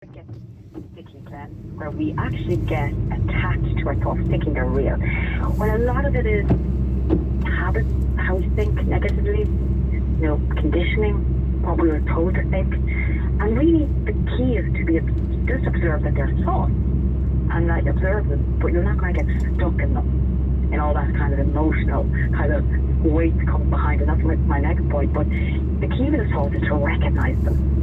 Get sticky, Glenn, where we actually get attached to our thoughts, thinking they're real. When a lot of it is habits, how we think negatively, conditioning, what we were told to think. And really, the key is to be just observe that they're thoughts, and like observe them, but you're not going to get stuck in them, in all that kind of emotional kind of weight that comes behind it. That's my next point. But the key with the thoughts is to recognize them.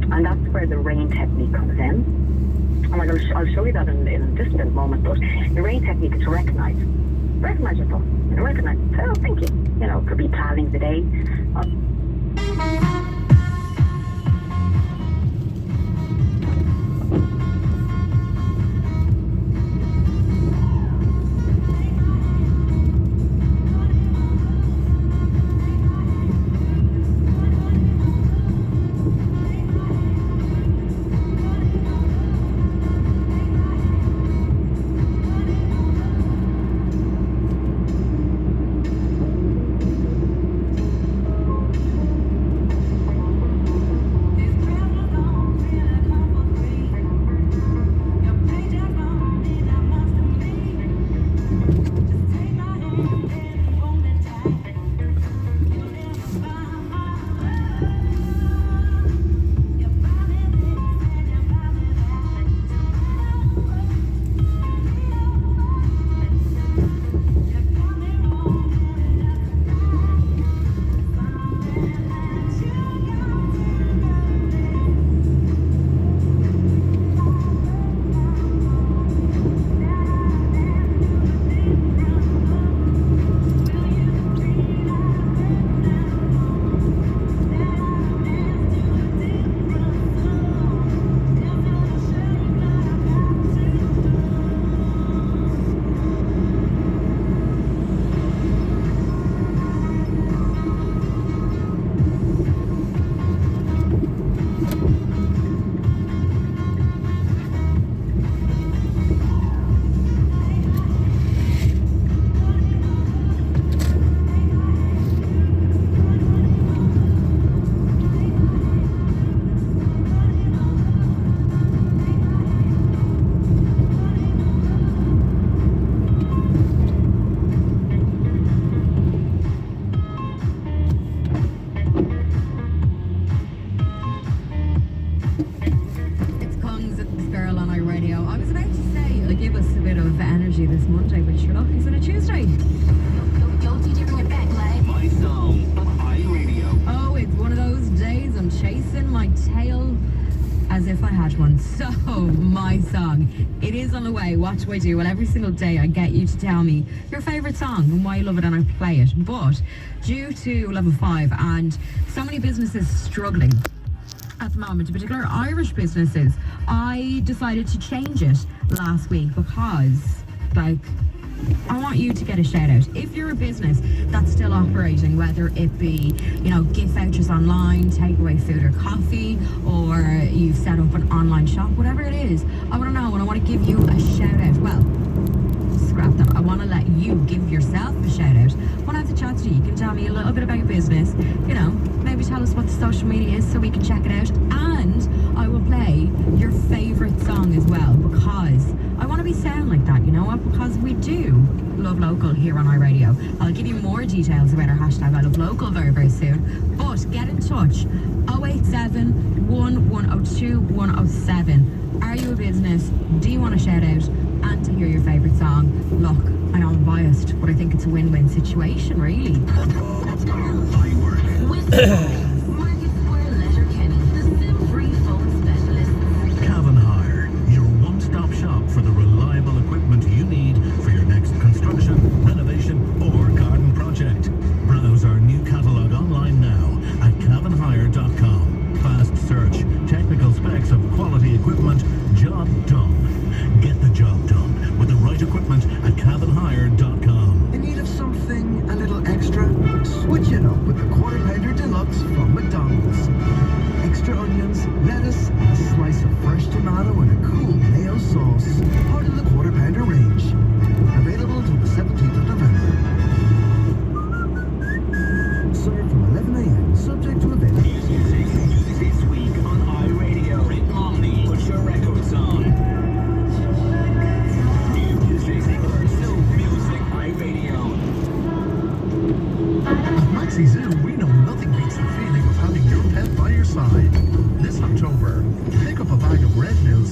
And that's where the RAIN technique comes in. And I'll show you that in just a moment. But the RAIN technique is to recognize your thoughts. Recognize, oh, thank you. It could be planning the day. This Monday, but sure enough, he's on a Tuesday. My song on iRadio. Oh, it's one of those days I'm chasing my tail as if I had one. So, my song, it is on the way. What do I do? Well, every single day I get you to tell me your favourite song and why you love it, and I play it. But due to level 5 and so many businesses struggling at the moment, in particular Irish businesses, I decided to change it last week because I want you to get a shout out. If you're a business that's still operating, whether it be, gift vouchers online, takeaway food or coffee, or you've set up an online shop, whatever it is, I want to know and I want to give you a shout out. Well, scrap that. I want to let you give yourself a shout out. When I have to chat to you, you can tell me a little bit about your business, maybe tell us what the social media is so we can check it out, and I will play your favourite song as well, because I want to be sound like that, you know what? Because we do love local here on iRadio. I'll give you more details about our hashtag I love local very, very soon. But get in touch. 087 1102 107. Are you a business? Do you want to shout out and to hear your favourite song? Look, I know I'm biased, but I think it's a win-win situation, really. For the reliable equipment you need for your next construction, renovation, or garden project. Browse our new catalogue online now at cavanhire.com. Fast search, technical specs of quality equipment, job done. Get the job done with the right equipment at cavanhire.com. In need of something a little extra? Switch it up with the Quarter Pounder Deluxe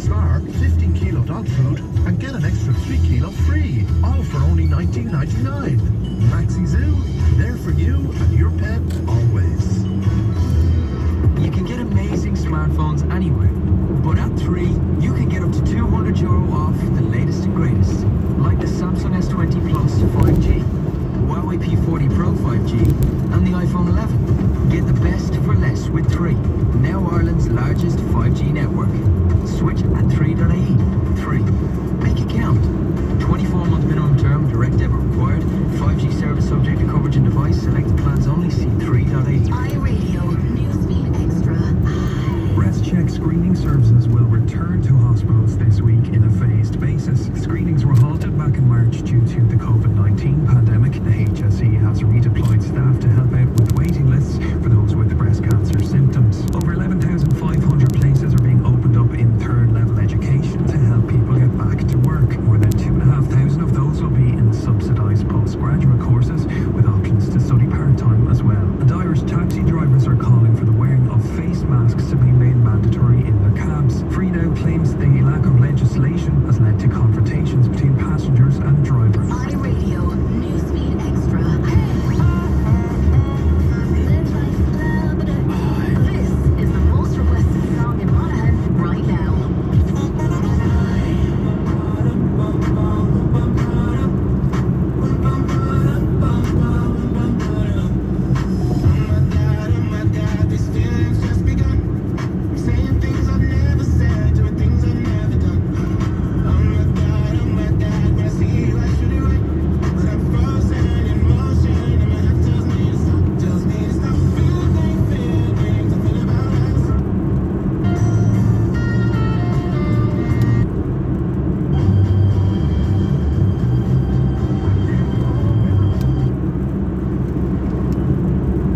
Star 15 kilo dog food and get an extra 3 kilo free. All for only $19.99. Maxi Zoo, there for you and your pet always. You can get amazing smartphones anywhere, but at 3, you can get up to €200 off the latest and greatest, like the Samsung S20 Plus 5G, Huawei P40 Pro 5G, and the iPhone 11. Get the best for less with 3, now Ireland's largest 5G network. Switch at 3.ie. 3. Make it count. 24-month minimum term, direct debit required. 5G service subject to coverage and device. Selected plans only. See 3.ie. iRadio, Newsfeed Extra. Breast check screening services will return to hospitals this week in a phased basis. Screenings were halted back in March due to the COVID-19 pandemic. The HSE has redeployed staff to help out with waiting lists for those with breast cancer symptoms. Over 11,500 places are being opened up in third-level education to help people get back to work. More than 2,500 of those will be in subsidised postgraduate courses with options to study part-time as well. And Irish taxi drivers are calling for the wearing of face masks to be made mandatory in their cabs. Free Now claims the lack of legislation has led to confrontations between passengers and drivers. iRadio, Newsfeed Extra. This is the most requested song in Monaghan right now.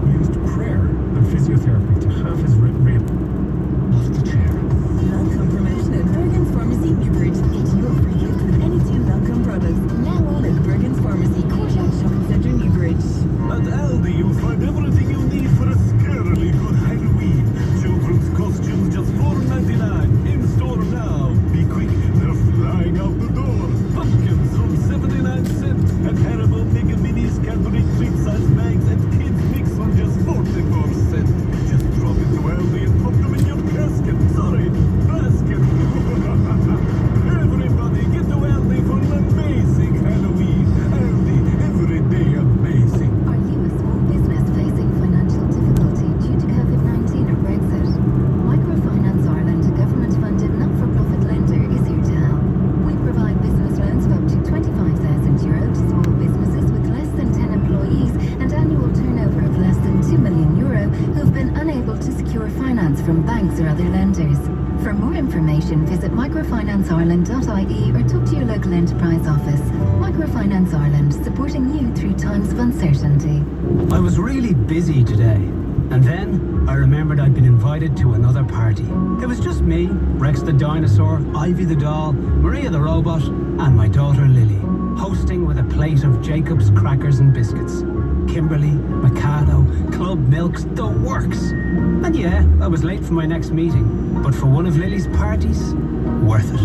Used prayer and physiotherapy to have his rib off the chair. Welcome promotion at Bergen's Pharmacy, Newbridge. Get your free gift with any 2 welcome products. Now on at Bergen's Pharmacy, Courtyard Shopping Centre, Newbridge. At Aldi, you'll find everything you need for a scarily good Halloween. Children's costumes just $4.99. In store now. Be quick, they're flying out the door. Pumpkins from 79 cents. And Haribo Mega Minis, Cadbury treat-sized bags, and kids mix from just 44 cents. Just drop into Aldi and pop them in your casket. Sorry, basket. Everybody get to Aldi for an amazing Halloween. Aldi, every day amazing. Are you a small business facing financial difficulty due to COVID-19 or Brexit? Microfinance Ireland, a government-funded not-for-profit lender, is here to help. We provide business loans of up to €25,000 to small businesses with less than 10 employees and annual turnover of less than €2 million who've been unable to secure finance from banks or other lenders. For more information, visit microfinanceIreland.ie or talk to your local enterprise office. Microfinance Ireland, supporting you through times of uncertainty. I was really busy today, and then I remembered I'd been invited to another party. It was just me, Rex the dinosaur, Ivy the doll, Maria the robot, and my daughter Lily, hosting with a plate of Jacob's crackers and biscuits. Kimberly, Mikado, Club Milks, the works. And yeah, I was late for my next meeting, but for one of Lily's parties, worth it.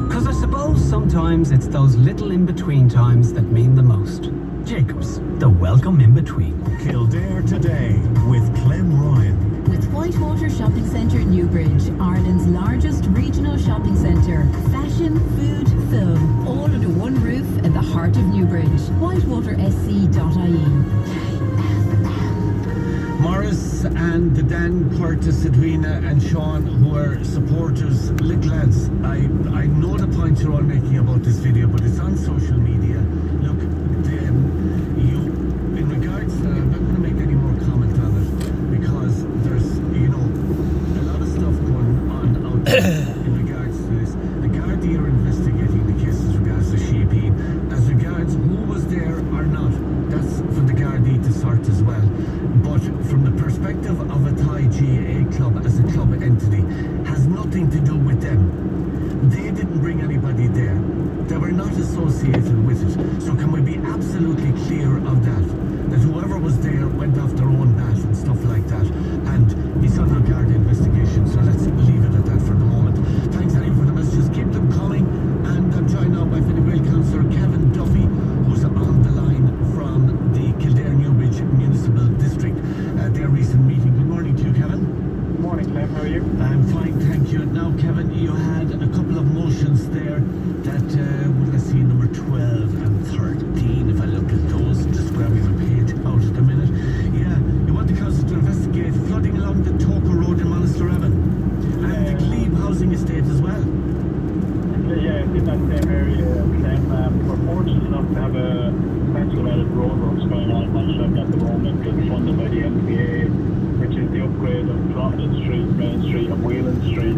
'Cause I suppose sometimes it's those little in-between times that mean the most. Jacob's, the welcome in-between. Kildare Today with Clem Ryan. With Whitewater Shopping Centre, Newbridge, Ireland's largest regional shopping centre. Fashion, food, film, all under one roof in the heart of Newbridge. WhitewaterSC.ie. Morris and the Dan, Curtis, Edwina and Sean, who are supporters, little lads, I know the point you're all making about this video, but it's on social media. Look, in regards, I'm not going to make any more comment on it, because there's, a lot of stuff going on out there in regards to this. The Gardaí are investigating the case as regards to Sheepeen. As regards who was there or not, that's for the Gardaí to sort as well. But from the perspective of a Thai GAA club as a club entity, has nothing to do with them. They didn't bring anybody there. They were not associated with it. So can we be absolutely clear of that? That whoever was there went off their own bat and stuff like that. And it's under Garda investigation, so let's leave it at that for the moment. Thanks, Annie, for the there that, let's see, number 12 and 13, if I look at those, just grabbing the page out at the minute. Yeah, you want the council to investigate flooding along the Toker Road in Monasterevin and the Glebe housing estate as well. Yeah, it's in that same area. We're fortunate enough to have a central-headed roadworks going on in Monasterevin at the moment. It's funded by the MPA, which is the upgrade of Drogheda Street, Main Street and Whelan Street.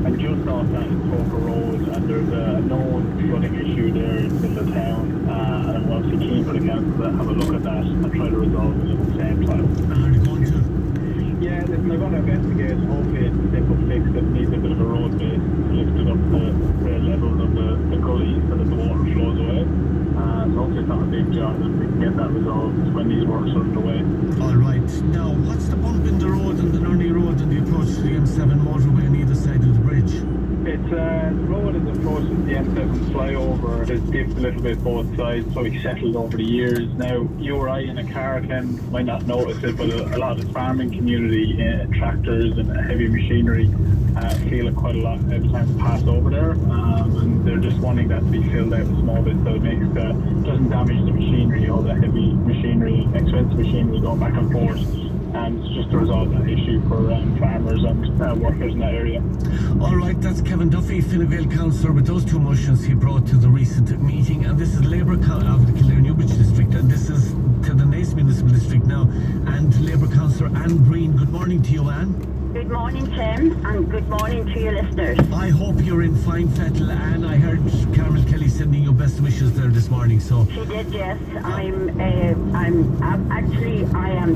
And just off that is Toker Road, and there's a known flooding issue there in the middle of town. And I'm obviously keen for the council to have a look at that and try to resolve it at the same time. Are you going to? Yeah, listen, they're going to investigate. Hopefully it's a simple fix that needs a bit of a road base to lift it up the levels of the gully so that the water flows away. So hopefully it's not a big job and we can get that resolved when these works are underway. Alright, now what's the bump in the road and the Nurney Road and the approach to the M7 motorway on either side of the bridge? It's the road is approached with the M7 flyover. It's dipped a little bit both sides, so we settled over the years. Now, you or I in a car might not notice it, but a lot of the farming community, tractors and heavy machinery, feel it quite a lot every time we pass over there. And they're just wanting that to be filled out a small bit so it doesn't damage the machinery, all the heavy machinery, expensive machinery going back and forth. It's just to resolve that issue for farmers and workers in that area. Alright, that's Kevin Duffy, Fine Gael councillor, with those two motions he brought to the recent meeting. And this is Labour of the Kildare-Newbridge district, and this is to the Naas Municipal District now. And Labour councillor Anne Green. Good morning to you, Anne. Good morning, Tim, and good morning to your listeners. I hope you're in fine fettle, Anne. I heard Carmel Kelly sending you best wishes there this morning, so... She did, yes. I am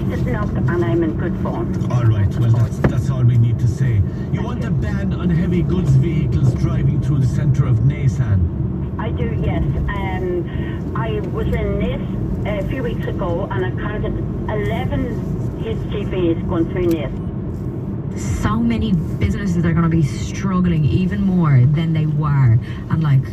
sitting up and I'm in good form. Alright, well that's all we need to say. You want a ban on heavy goods vehicles driving through the centre of Naas, Anne? I do, yes. I was in Naas a few weeks ago and I counted 11 HGVs going through Naas. So many businesses are going to be struggling even more than they were, and like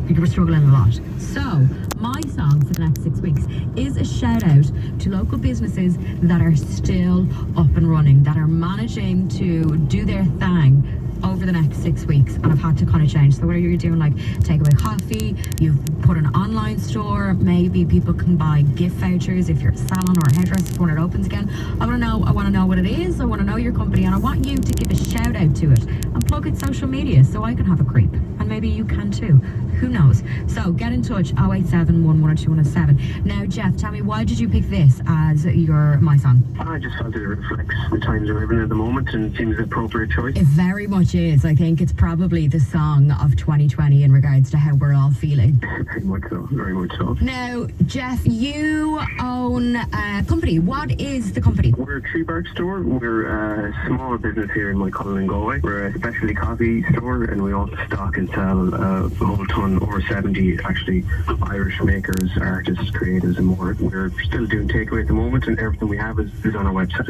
people were struggling a lot. So my song for the next 6 weeks is a shout out to local businesses that are still up and running, that are managing to do their thing over the next 6 weeks, and I've had to kind of change. So whether you're doing like takeaway coffee, you've put an online store, maybe people can buy gift vouchers if you're a salon or a hairdresser when it opens again. I want to know what it is. I want to know your company, and I want you to give a shout out to it and plug its social media so I can have a creep, and maybe you can too. Who knows? So get in touch, 087 110 107. Now, Jeff, tell me, why did you pick this as my song? I just felt it reflects the times we're living at the moment and seems an appropriate choice. It very much is. I think it's probably the song of 2020 in regards to how we're all feeling. Very much so, very much so. Now, Jeff, you own a company. What is the company? We're a tree bark store. We're a small business here in Moycullen and Galway. We're a specialty coffee store, and we also stock and sell a whole ton, over 70 actually, Irish makers, artists, creatives and more. We're still doing takeaway at the moment, and everything we have is on our website.